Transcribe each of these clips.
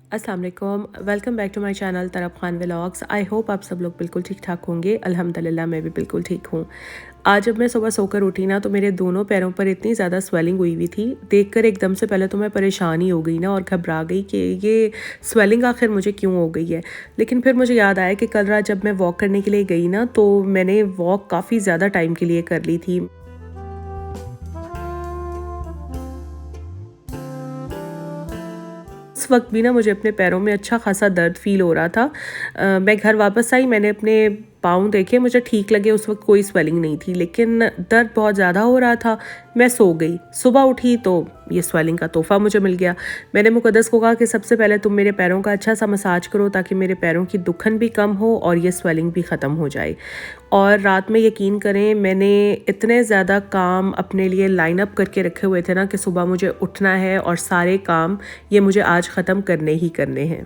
अस्सलाम वालेकुम, welcome back to my channel Taraf Khan vlogs. I hope आप सब लोग बिल्कुल ठीक ठाक होंगे। अल्हम्दुलिल्लाह मैं भी बिल्कुल ठीक हूँ। आज जब मैं सुबह सोकर उठी ना तो मेरे दोनों पैरों पर इतनी ज़्यादा स्वेलिंग हुई हुई थी। देखकर एकदम से पहले तो मैं परेशान ही हो गई ना और घबरा गई कि ये स्वेलिंग आखिर मुझे क्यों हो गई है। लेकिन फिर मुझे याद आया कि कल रात जब मैं वॉक करने के लिए गई ना तो मैंने वॉक काफ़ी ज़्यादा टाइम के लिए कर ली थी। उस वक़्त भी ना मुझे अपने पैरों में अच्छा ख़ासा दर्द फ़ील हो रहा था। मैं घर वापस आई, मैंने अपने पाँव देखे, मुझे ठीक लगे। उस वक़्त कोई स्वेलिंग नहीं थी लेकिन दर्द बहुत ज़्यादा हो रहा था। मैं सो गई, सुबह उठी तो ये स्वेलिंग का तोहफ़ा मुझे मिल गया। मैंने मुक़द्दस को कहा कि सबसे पहले तुम मेरे पैरों का अच्छा सा मसाज करो ताकि मेरे पैरों की दुखन भी कम हो और ये स्वेलिंग भी ख़त्म हो जाए। और रात में यकीन करें मैंने इतने ज़्यादा काम अपने लिए लाइन अप करके रखे हुए थे ना कि सुबह मुझे उठना है और सारे काम ये मुझे आज ख़त्म करने ही करने हैं।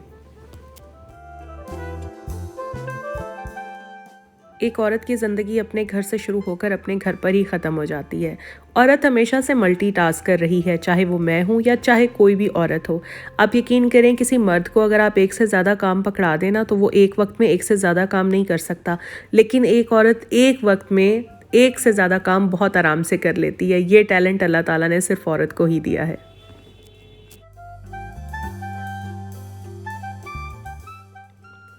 एक औरत की ज़िंदगी अपने घर से शुरू होकर अपने घर पर ही ख़त्म हो जाती है। औरत हमेशा से मल्टीटास्क कर रही है, चाहे वो मैं हूँ या चाहे कोई भी औरत हो। आप यकीन करें किसी मर्द को अगर आप एक से ज़्यादा काम पकड़ा दें ना तो वो एक वक्त में एक से ज़्यादा काम नहीं कर सकता। लेकिन एक औरत एक वक्त में एक से ज़्यादा काम बहुत आराम से कर लेती है। ये टैलेंट अल्लाह ताला ने सिर्फ औरत को ही दिया है।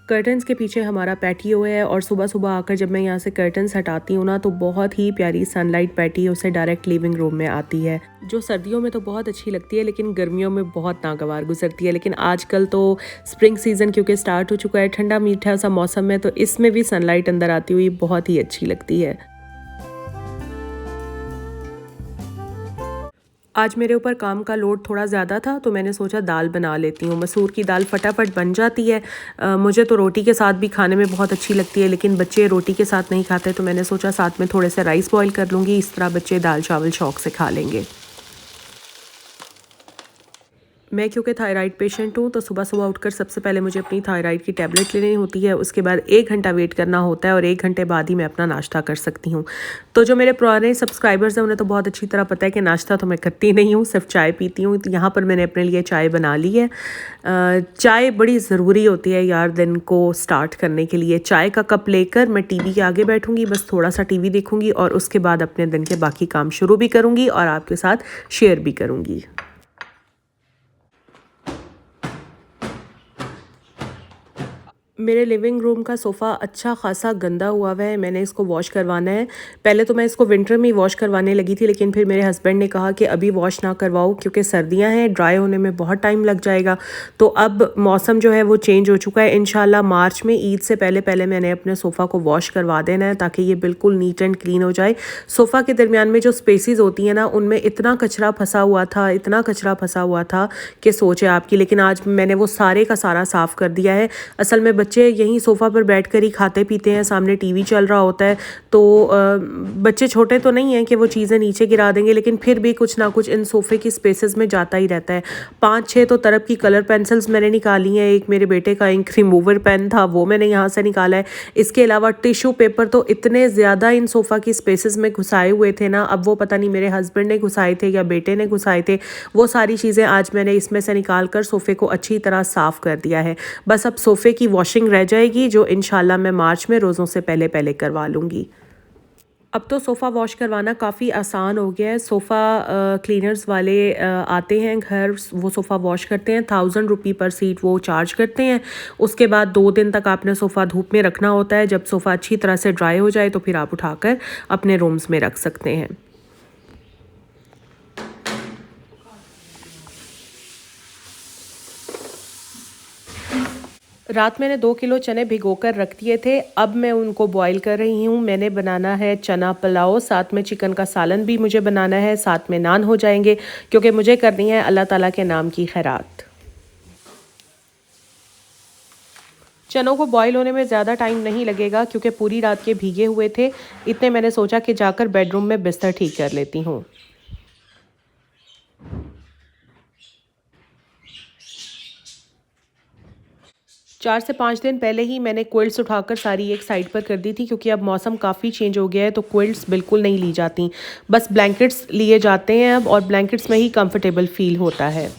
कर्टन्स के पीछे हमारा पैटियो है और सुबह-सुबह आकर जब मैं यहाँ से कर्टन्स हटाती हूँ ना तो बहुत ही प्यारी सनलाइट पैटियो से डायरेक्ट लिविंग रूम में आती है, जो सर्दियों में तो बहुत अच्छी लगती है लेकिन गर्मियों में बहुत नागवार गुजरती है। लेकिन आजकल तो स्प्रिंग सीज़न क्योंकि स्टार्ट हो चुका है, ठंडा मीठा सा मौसम है, तो इसमें भी सनलाइट अंदर आती हुई बहुत ही अच्छी लगती है। आज मेरे ऊपर काम का लोड थोड़ा ज़्यादा था तो मैंने सोचा दाल बना लेती हूँ। मसूर की दाल फटाफट बन जाती है। मुझे तो रोटी के साथ भी खाने में बहुत अच्छी लगती है लेकिन बच्चे रोटी के साथ नहीं खाते तो मैंने सोचा साथ में थोड़े से राइस बॉईल कर लूँगी, इस तरह बच्चे दाल चावल शौक से खा लेंगे। मैं क्योंकि थायराइड पेशेंट हूँ तो सुबह-सुबह उठकर सबसे पहले मुझे अपनी थायराइड की टैबलेट लेनी होती है। उसके बाद 1 घंटा वेट करना होता है और 1 घंटे बाद ही मैं अपना नाश्ता कर सकती हूँ। तो जो मेरे पुराने सब्सक्राइबर्स हैं उन्हें तो बहुत अच्छी तरह पता है कि नाश्ता तो मैं करती नहीं हूँ, सिर्फ चाय पीती हूँ। तो यहाँ पर मैंने अपने लिए चाय बना ली है। चाय बड़ी ज़रूरी होती है यार दिन को स्टार्ट करने के लिए। चाय का कप लेकर मैं टीवी के आगे बैठूँगी, बस थोड़ा-सा टीवी देखूँगी और उसके बाद अपने दिन के बाकी काम शुरू भी करूँगी और आपके साथ शेयर भी करूँगी। मेरे लिविंग रूम का सोफ़ा अच्छा ख़ासा गंदा हुआ हुआ है, मैंने इसको वॉश करवाना है। पहले तो मैं इसको विंटर में ही वॉश करवाने लगी थी लेकिन फिर मेरे हस्बैंड ने कहा कि अभी वॉश ना करवाओ क्योंकि सर्दियां हैं, ड्राई होने में बहुत टाइम लग जाएगा। तो अब मौसम जो है वो चेंज हो चुका है। इंशाल्लाह मार्च में ईद से पहले पहले मैंने अपने सोफ़ा को वॉश करवा देना है ताकि ये बिल्कुल नीट एंड क्लीन हो जाए। सोफ़ा के दरमियान में जो स्पेसेस होती हैं ना उनमें इतना कचरा फंसा हुआ था, इतना कचरा फंसा हुआ था कि सोचे आपकी। लेकिन आज मैंने वो सारे का सारा साफ़ कर दिया है। असल में बच्चे यहीं सोफ़ा पर बैठकर ही खाते पीते हैं, सामने टीवी चल रहा होता है तो बच्चे छोटे तो नहीं हैं कि वो चीज़ें नीचे गिरा देंगे लेकिन फिर भी कुछ ना कुछ इन सोफ़े की स्पेसेस में जाता ही रहता है। 5-6 तो तरफ की कलर पेंसिल्स मैंने निकाली हैं। एक मेरे बेटे का इंक रिमूवर पेन था वो मैंने यहाँ से निकाला है। इसके अलावा टिश्यू पेपर तो इतने ज़्यादा इन सोफ़ा की स्पेसेस में घुसाए हुए थे ना, अब वो पता नहीं मेरे हस्बैंड ने घुसाए थे या बेटे ने घुसाए थे। वो सारी चीज़ें आज मैंने इसमें से निकाल कर सोफ़े को अच्छी तरह साफ़ कर दिया है। बस अब सोफ़े की वॉशिंग रह जाएगी जो इंशाल्लाह मैं मार्च में रोज़ों से पहले पहले करवा लूँगी। अब तो सोफ़ा वॉश करवाना काफ़ी आसान हो गया है। सोफ़ा क्लीनर्स वाले आते हैं घर, वो सोफ़ा वॉश करते हैं। 1000 रुपये पर सीट वो चार्ज करते हैं। उसके बाद 2 दिन तक आपने सोफ़ा धूप में रखना होता है। जब सोफ़ा अच्छी तरह से ड्राई हो जाए तो फिर आप उठाकर अपने रूम्स में रख सकते हैं। रात मैंने 2 किलो चने भिगोकर रख दिए थे, अब मैं उनको बॉईल कर रही हूँ। मैंने बनाना है चना पुलाव, साथ में चिकन का सालन भी मुझे बनाना है, साथ में नान हो जाएंगे क्योंकि मुझे करनी है अल्लाह ताला के नाम की खैरात। चनों को बॉईल होने में ज़्यादा टाइम नहीं लगेगा क्योंकि पूरी रात के भीगे हुए थे। इतने मैंने सोचा कि जाकर बेडरूम में बिस्तर ठीक कर लेती हूँ। 4 से 5 दिन पहले ही मैंने क्विल्ट्स उठाकर सारी एक साइड पर कर दी थी क्योंकि अब मौसम काफ़ी चेंज हो गया है तो क्विल्ट्स बिल्कुल नहीं ली जाती, बस ब्लैंकेट्स लिए जाते हैं अब और ब्लैंकेट्स में ही कंफर्टेबल फील होता है।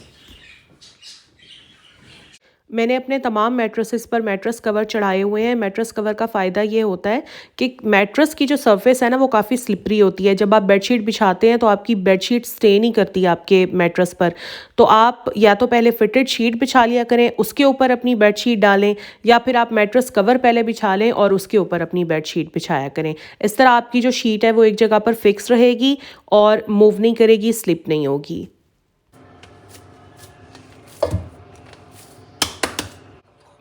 मैंने अपने तमाम मैट्रेसेस पर मैट्रेस कवर चढ़ाए हुए हैं। मैट्रेस कवर का फ़ायदा ये होता है कि मैट्रेस की जो सरफेस है ना वो काफ़ी स्लिपरी होती है। जब आप बेडशीट बिछाते हैं तो आपकी बेडशीट स्टे नहीं करती आपके मैट्रेस पर। तो आप या तो पहले फिटेड शीट बिछा लिया करें, उसके ऊपर अपनी बेडशीट डालें, या फिर आप मैट्रेस कवर पहले बिछा लें और उसके ऊपर अपनी बेडशीट बिछाया करें। इस तरह आपकी जो शीट है वो एक जगह पर फिक्स रहेगी और मूव नहीं करेगी, स्लिप नहीं होगी।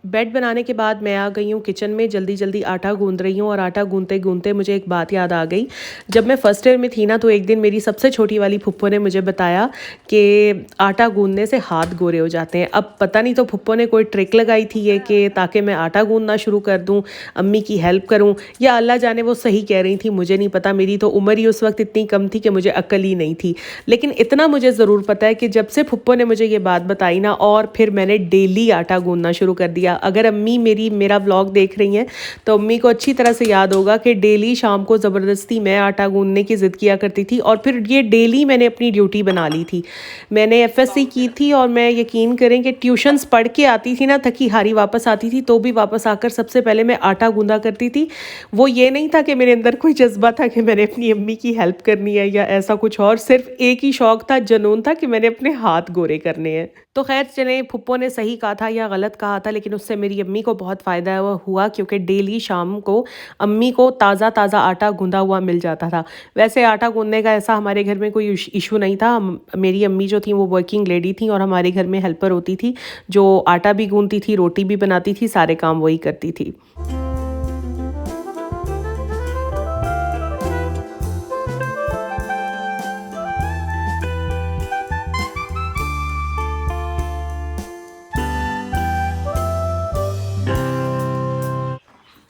बेड बनाने के बाद मैं आ गई हूँ किचन में, जल्दी जल्दी आटा गूंद रही हूँ और आटा गूंदते गूंदते मुझे एक बात याद आ गई। जब मैं फर्स्ट ईयर में थी ना तो एक दिन मेरी सबसे छोटी वाली फुप्पो ने मुझे बताया कि आटा गूंदने से हाथ गोरे हो जाते हैं। अब पता नहीं तो फुप्पो ने कोई ट्रिक लगाई थी ये कि ताकि मैं आटा गूंदना शुरू कर दूँ, अम्मी की हेल्प करूँ, या अल्लाह जाने वो सही कह रही थी, मुझे नहीं पता। मेरी तो उम्र ही उस वक्त इतनी कम थी कि मुझे अक्ल ही नहीं थी। लेकिन इतना मुझे ज़रूर पता है कि जब से फुप्पो ने मुझे ये बात बताई ना, और फिर मैंने डेली आटा गूंदना शुरू कर दिया। अगर अम्मी मेरा व्लॉग देख रही हैं तो अम्मी को अच्छी तरह से याद होगा कि डेली शाम को ज़बरदस्ती मैं आटा गूंदने की ज़िद किया करती थी, और फिर ये डेली मैंने अपनी ड्यूटी बना ली थी। मैंने एफएससी की थी और मैं यकीन करें कि ट्यूशन्स पढ़ के आती थी ना, थकी हारी वापस आती थी, तो भी वापस आकर सबसे पहले मैं आटा गूंदा करती थी। वो ये नहीं था कि मेरे अंदर कोई जज्बा था कि मैंने अपनी अम्मी की हेल्प करनी है या ऐसा कुछ और, सिर्फ एक ही शौक था, जुनून था कि मैंने अपने हाथ गोरे करने हैं। तो खैर चले, फुप्पो ने सही कहा था या गलत कहा था, लेकिन उससे मेरी अम्मी को बहुत फ़ायदा हुआ, क्योंकि डेली शाम को अम्मी को ताज़ा ताज़ा आटा गूंदा हुआ मिल जाता था। वैसे आटा गूंदने का ऐसा हमारे घर में कोई इशू नहीं था। मेरी अम्मी जो थी वो वर्किंग लेडी थी और हमारे घर में हेल्पर होती थी जो आटा भी गूंदती थी, रोटी भी बनाती थी, सारे काम वही करती थी।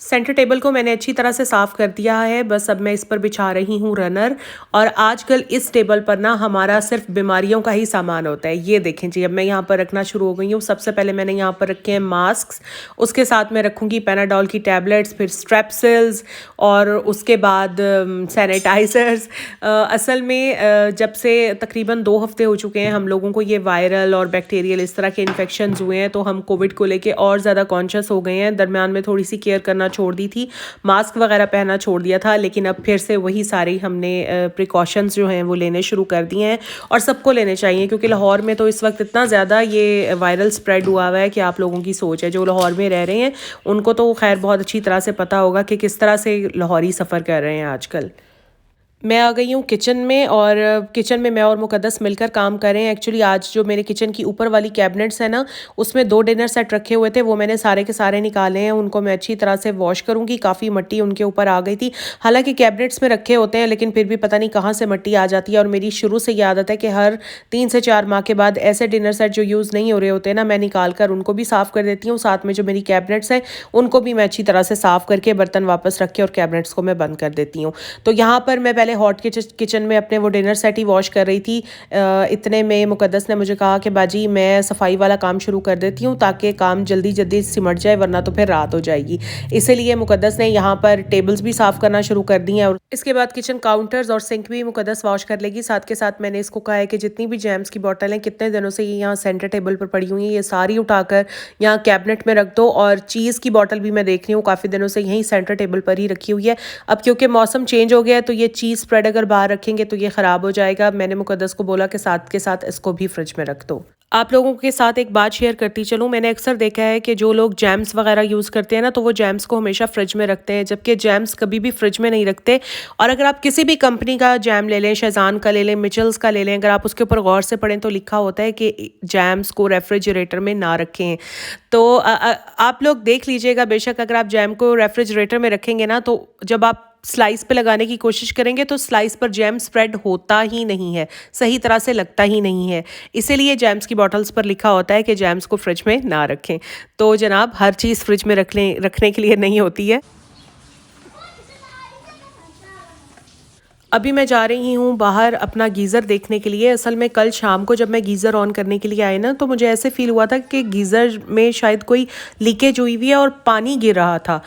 सेंटर टेबल को मैंने अच्छी तरह से साफ़ कर दिया है। बस अब मैं इस पर बिछा रही हूँ रनर। और आजकल इस टेबल पर ना हमारा सिर्फ बीमारियों का ही सामान होता है। ये देखें जी, अब मैं यहाँ पर रखना शुरू हो गई हूँ। सबसे पहले मैंने यहाँ पर रखे हैं मास्क, उसके साथ मैं रखूँगी पैनाडोल की टैबलेट्स, फिर स्ट्रेप्सिल्स, और उसके बाद सैनिटाइज़र्स। असल में जब से तकरीबन 2 हफ्ते हो चुके हैं हम लोगों को ये वायरल और बैक्टीरियल इस तरह के इन्फेक्शंस हुए हैं, तो हम कोविड को लेके और ज़्यादा कॉन्शियस हो गए हैं। दरमियान में थोड़ी सी केयर करना छोड़ दी थी, मास्क वगैरह पहनना छोड़ दिया था, लेकिन अब फिर से वही सारी हमने प्रिकॉशंस जो हैं वो लेने शुरू कर दिए हैं, और सबको लेने चाहिए, क्योंकि लाहौर में तो इस वक्त इतना ज़्यादा ये वायरल स्प्रेड हुआ है कि आप लोगों की सोच है। जो लाहौर में रह रहे हैं उनको तो खैर बहुत अच्छी तरह से पता होगा कि किस तरह से लाहौरी सफ़र कर रहे हैं आजकल। मैं आ गई हूँ किचन में, और किचन में मैं और मुकद्दस मिलकर काम कर रहे हैं। एक्चुअली आज जो मेरे किचन की ऊपर वाली कैबिनेट्स है ना, उसमें 2 डिनर सेट रखे हुए थे, वो मैंने सारे के सारे निकाले हैं। उनको मैं अच्छी तरह से वॉश करूँगी। काफ़ी मिट्टी उनके ऊपर आ गई थी। हालांकि कैबिनेट्स में रखे होते हैं, लेकिन फिर भी पता नहीं कहाँ से मिट्टी आ जाती है। और मेरी शुरू से ये आदत है कि हर 3 से 4 माह के बाद ऐसे डिनर सेट जो यूज़ नहीं हो रहे होते ना, मैं निकाल कर उनको भी साफ़ कर देती हूँ। साथ में जो मेरी कैबिनेट्स हैं उनको भी मैं अच्छी तरह से साफ़ करके बर्तन वापस रख के और कैबिनेट्स को मैं बंद कर देती हूँ। तो यहाँ पर मैं पहले हॉट किचन में अपने वो डिनर सेट ही वॉश कर रही थी। इतने में मुकद्दस ने मुझे कहा कि बाजी मैं सफाई वाला काम शुरू कर देती हूँ, ताकि काम जल्दी जल्दी सिमट जाए, वरना तो फिर रात हो जाएगी। इसीलिए मुकद्दस ने यहाँ पर टेबल्स भी साफ़ करना शुरू कर दी हैं, और इसके बाद किचन काउंटर्स और सिंक भी मुकद्दस वॉश कर लेगी। साथ के साथ मैंने इसको कहा है कि जितनी भी जैम्स की बॉटल हैं, कितने दिनों से ये यहाँ सेंटर टेबल पर पड़ी हुई हैं, ये सारी उठाकर यहाँ कैबिनेट में रख दो। और चीज़ की बॉटल भी मैं देख रही हूँ काफ़ी दिनों से यहीं सेंटर टेबल पर ही रखी हुई है। अब क्योंकि मौसम चेंज हो गया है, तो ये चीज़ स्प्रेड अगर बाहर रखेंगे तो ये ख़राब हो जाएगा। मैंने मुकद्दस को बोला कि साथ के साथ इसको भी फ्रिज में रख दो। आप लोगों के साथ एक बात शेयर करती चलूँ, मैंने अक्सर देखा है कि जो लोग जैम्स वगैरह यूज़ करते हैं ना, तो वो जैम्स को हमेशा फ्रिज में रखते हैं, जबकि जैम्स कभी भी फ्रिज में नहीं रखते। और अगर आप किसी भी कंपनी का जैम ले लें, शेज़ान का ले लें, मिचल्स का ले लें, अगर आप उसके ऊपर गौर से पढ़ें तो लिखा होता है कि जैम्स को रेफ्रिजरेटर में ना रखें। तो आप लोग देख लीजिएगा, बेशक अगर आप जैम को रेफ्रिजरेटर में रखेंगे ना, तो जब आप स्लाइस पे लगाने की कोशिश करेंगे तो स्लाइस पर जैम स्प्रेड होता ही नहीं है, सही तरह से लगता ही नहीं है। इसीलिए जैम्स की बॉटल्स पर लिखा होता है कि जैम्स को फ्रिज में ना रखें। तो जनाब, हर चीज़ फ्रिज में रखने के लिए नहीं होती है। अभी मैं जा रही हूँ बाहर अपना गीज़र देखने के लिए। असल में कल शाम को जब मैं गीज़र ऑन करने के लिए आई ना, तो मुझे ऐसे फ़ील हुआ था कि गीज़र में शायद कोई लीकेज हुई हुई है और पानी गिर रहा था।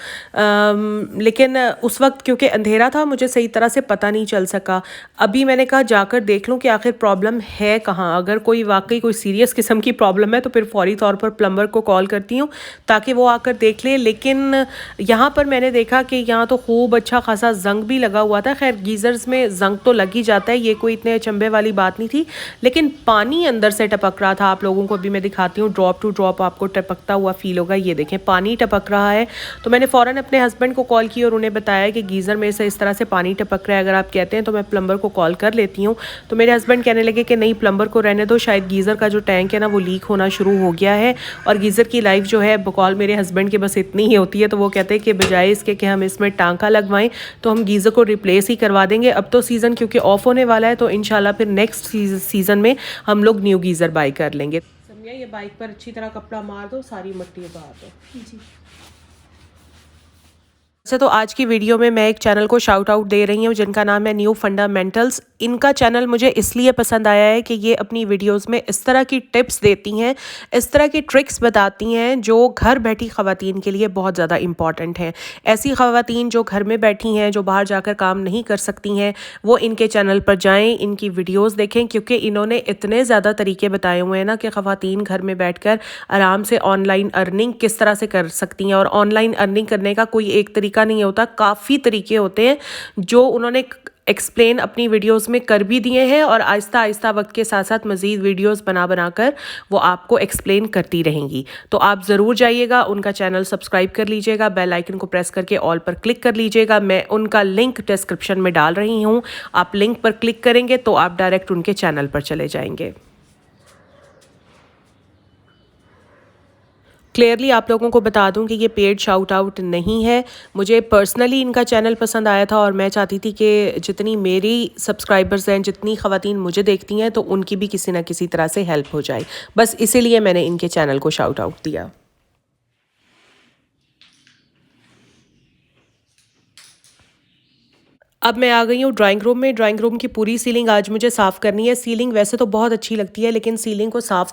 लेकिन उस वक्त क्योंकि अंधेरा था, मुझे सही तरह से पता नहीं चल सका। अभी मैंने कहा जाकर देख लूँ कि आखिर प्रॉब्लम है कहाँ। अगर कोई वाकई कोई सीरियस किस्म की प्रॉब्लम है तो फिर फौरी तौर पर प्लम्बर को कॉल करती हूँ ताकि वो आकर देख ले। लेकिन यहाँ पर मैंने देखा कि यहाँ तो खूब अच्छा खासा जंग भी लगा हुआ था। खैर गीज़र्स में जंग तो लग ही जाता है, ये कोई इतने अचंभे वाली बात नहीं थी, लेकिन पानी अंदर से टपक रहा था। आप लोगों को अभी मैं दिखाती हूँ, ड्रॉप टू ड्रॉप आपको टपकता हुआ फील होगा। ये देखें पानी टपक रहा है। तो मैंने फ़ौरन अपने हस्बैंड को कॉल की और उन्हें बताया कि गीज़र में से इस तरह से पानी टपक रहा है, अगर आप कहते हैं तो मैं प्लम्बर को कॉल कर लेती हूँ। तो मेरे हस्बैंड कहने लगे कि नहीं, प्लम्बर को रहने दो, शायद गीज़र का जो टैंक है ना वो लीक होना शुरू हो गया है। और गीज़र की लाइफ जो है बकौल मेरे हस्बैंड की बस इतनी ही होती है। तो वो कहते हैं कि बजाय इसके कि हम इसमें टांका लगवाएं तो हम गीज़र को रिप्लेस ही करवा देंगे। अब तो सीज़न क्योंकि ऑफ होने वाला है तो इंशाल्लाह फिर नेक्स्ट सीज़न में हम लोग न्यू गीज़र बाई कर लेंगे। समझिए, ये बाइक पर अच्छी तरह कपड़ा मार दो, सारी मट्टी उतार दो जी। अच्छा, तो आज की वीडियो में मैं एक चैनल को शाउट आउट दे रही हूँ जिनका नाम है न्यू फंडामेंटल्स। इनका चैनल मुझे इसलिए पसंद आया है कि ये अपनी वीडियोस में इस तरह की टिप्स देती हैं, इस तरह की ट्रिक्स बताती हैं जो घर बैठी ख़वातीन के लिए बहुत ज़्यादा इंपॉर्टेंट हैं। ऐसी ख़वातीन जो घर में बैठी हैं, जो बाहर जाकर काम नहीं कर सकती हैं, वो इनके चैनल पर जाएँ, इनकी वीडियोस देखें, क्योंकि इन्होंने इतने ज़्यादा तरीके बताए हुए हैं ना कि ख़वातीन घर में बैठकर आराम से ऑनलाइन अर्निंग किस तरह से कर सकती हैं। और ऑनलाइन अर्निंग करने का कोई एक तरीका नहीं होता, काफ़ी तरीके होते हैं जो उन्होंने एक्सप्लेन अपनी वीडियोस में कर भी दिए हैं। और आहिस्ता आहिस्ता वक्त के साथ साथ मज़ीद वीडियोस बना कर वो आपको एक्सप्लेन करती रहेंगी। तो आप ज़रूर जाइएगा, उनका चैनल सब्सक्राइब कर लीजिएगा, बेल आइकन को प्रेस करके ऑल पर क्लिक कर लीजिएगा। मैं उनका लिंक डिस्क्रिप्शन में डाल रही हूँ, आप लिंक पर क्लिक करेंगे तो आप डायरेक्ट उनके चैनल पर चले जाएंगे। क्लियरली आप लोगों को बता दूं कि ये पेड शाउट आउट नहीं है। मुझे पर्सनली इनका चैनल पसंद आया था और मैं चाहती थी कि जितनी मेरी सब्सक्राइबर्स हैं, जितनी ख़वातीन मुझे देखती हैं, तो उनकी भी किसी ना किसी तरह से हेल्प हो जाए। बस इसीलिए मैंने इनके चैनल को शाउट आउट दिया। अब मैं आ गई हूँ ड्राइंग रूम में। ड्राइंग रूम की पूरी सीलिंग आज मुझे साफ़ करनी है। सीलिंग वैसे तो बहुत अच्छी लगती है, लेकिन सीलिंग को साफ़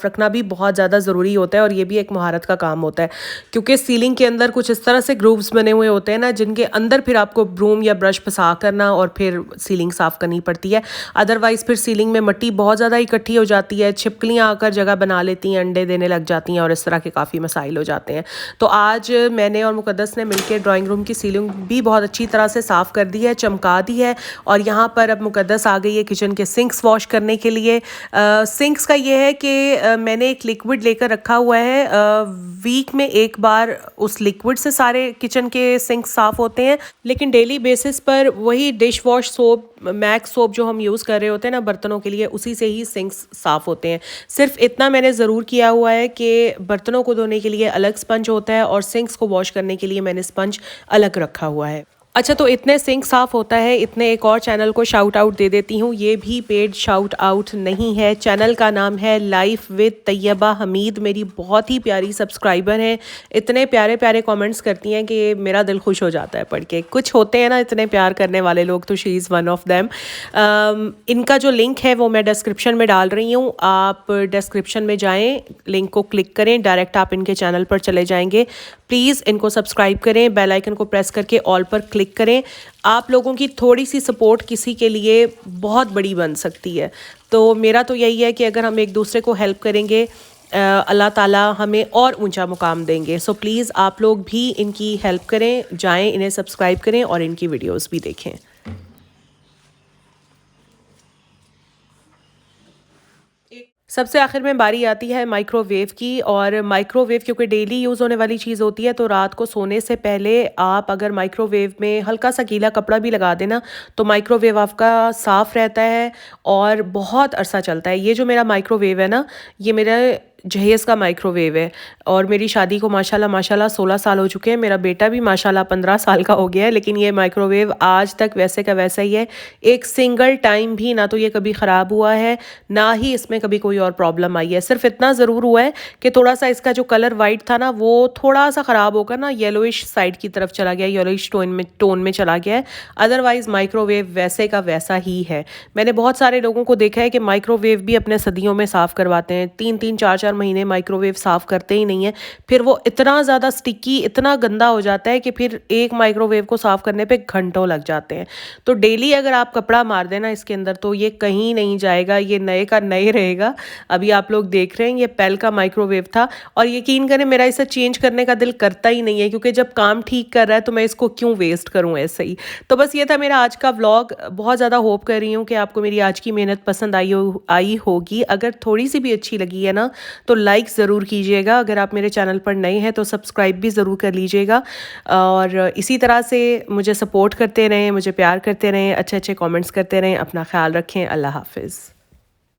रखना भी बहुत ज़्यादा ज़रूरी होता है और ये भी एक महारत का काम होता है, क्योंकि सीलिंग के अंदर कुछ इस तरह से ग्रूव्स बने हुए होते हैं ना, जिनके अंदर फिर आपको ब्रूम या ब्रश फंसा करना और फिर सीलिंग साफ़ करनी पड़ती है। अदरवाइज़ फिर सीलिंग में मिट्टी बहुत ज़्यादा इकट्ठी हो जाती है, छिपकलियाँ आकर जगह बना लेती हैं, अंडे देने लग जाती हैं और इस तरह के काफ़ी मसाइल हो जाते हैं। तो आज मैंने और मुकद्दस ने मिलकर ड्राइंग रूम की सीलिंग भी बहुत अच्छी तरह से साफ़ कर दी है, चमका दी है। और यहाँ पर अब मुकद्दस आ गई है किचन के सिंक्स वॉश करने के लिए। सिंक्स का ये है कि मैंने एक लिक्विड लेकर रखा हुआ है, वीक में एक बार उस लिक्विड से सारे किचन के सिंक साफ़ होते हैं, लेकिन डेली बेसिस पर वही dish wash soap, max soap जो हम यूज़ कर रहे होते हैं ना बर्तनों के लिए, उसी से ही सिंक्स साफ़ होते हैं। सिर्फ इतना मैंने ज़रूर किया हुआ है कि बर्तनों को धोने के लिए अलग स्पंज होता है और सिंक्स को वॉश करने के लिए मैंने स्पंज अलग रखा हुआ है। अच्छा, तो इतने सिंक साफ़ होता है, इतने एक और चैनल को शाउट आउट दे देती हूँ। ये भी पेड शाउट आउट नहीं है। चैनल का नाम है लाइफ विद तैयबा हमीद। मेरी बहुत ही प्यारी सब्सक्राइबर हैं, इतने प्यारे प्यारे कमेंट्स करती हैं कि मेरा दिल खुश हो जाता है पढ़ के। कुछ होते हैं ना इतने प्यार करने वाले लोग, तो she is one of them. इनका जो लिंक है वो मैं डिस्क्रिप्शन में डाल रही हूँ, आप डिस्क्रिप्शन में जाएँ, लिंक को क्लिक करें, डायरेक्ट आप इनके चैनल पर चले जाएंगे। प्लीज़ इनको सब्सक्राइब करें, बेल आइकन को प्रेस करके ऑल पर क्लिक करें। आप लोगों की थोड़ी सी सपोर्ट किसी के लिए बहुत बड़ी बन सकती है। तो मेरा तो यही है कि अगर हम एक दूसरे को हेल्प करेंगे, अल्लाह ताला हमें और ऊंचा मुकाम देंगे। सो प्लीज़ आप लोग भी इनकी हेल्प करें, जाएं, इन्हें सब्सक्राइब करें और इनकी वीडियोस भी देखें। सबसे आखिर में बारी आती है माइक्रोवेव की। और माइक्रोवेव क्योंकि डेली यूज़ होने वाली चीज़ होती है, तो रात को सोने से पहले आप अगर माइक्रोवेव में हल्का सा गीला कपड़ा भी लगा देना तो माइक्रोवेव आपका साफ़ रहता है और बहुत अरसा चलता है। ये जो मेरा माइक्रोवेव है ना, ये मेरा जहेज़ का माइक्रोवेव है और मेरी शादी को माशाल्लाह माशाल्लाह 16 साल हो चुके हैं। मेरा बेटा भी माशाल्लाह 15 साल का हो गया है, लेकिन ये माइक्रोवेव आज तक वैसे का वैसा ही है। एक सिंगल टाइम भी ना तो ये कभी ख़राब हुआ है, ना ही इसमें कभी कोई और प्रॉब्लम आई है। सिर्फ इतना ज़रूर हुआ है कि थोड़ा सा इसका जो कलर वाइट था ना, वो थोड़ा सा ख़राब होकर ना येलोइश साइड की तरफ चला गया, येलोइश टोन में चला गया है। अदरवाइज़ माइक्रोवेव वैसे का वैसा ही है। मैंने बहुत सारे लोगों को देखा है कि माइक्रोवेव भी अपने सदियों में साफ़ करवाते हैं, 3-3 4-4 महीने माइक्रोवेव साफ़ करते ही नहीं है। फिर वो इतना ज़्यादा स्टिकी, इतना गंदा हो जाता है कि फिर एक माइक्रोवेव को साफ़ करने पे घंटों लग जाते हैं। तो डेली अगर आप कपड़ा मार देना इसके अंदर तो ये कहीं नहीं जाएगा, ये नए का नए रहेगा। अभी आप लोग देख रहे हैं ये पेल का माइक्रोवेव था और यकीन करें मेरा इसे चेंज करने का दिल करता ही नहीं है, क्योंकि जब काम ठीक कर रहा है तो मैं इसको क्यों वेस्ट करूँ ऐसे ही। तो बस ये था मेरा आज का व्लॉग। बहुत ज़्यादा होप कर रही हूँ कि आपको मेरी आज की मेहनत पसंद आई होगी। अगर थोड़ी सी भी अच्छी लगी है ना तो लाइक ज़रूर कीजिएगा। अगर आप मेरे चैनल पर नए हैं तो सब्सक्राइब भी ज़रूर कर लीजिएगा और इसी तरह से मुझे सपोर्ट करते रहें, मुझे प्यार करते रहें, अच्छे अच्छे कमेंट्स करते रहें। अपना ख्याल रखें। अल्लाह हाफ़िज़।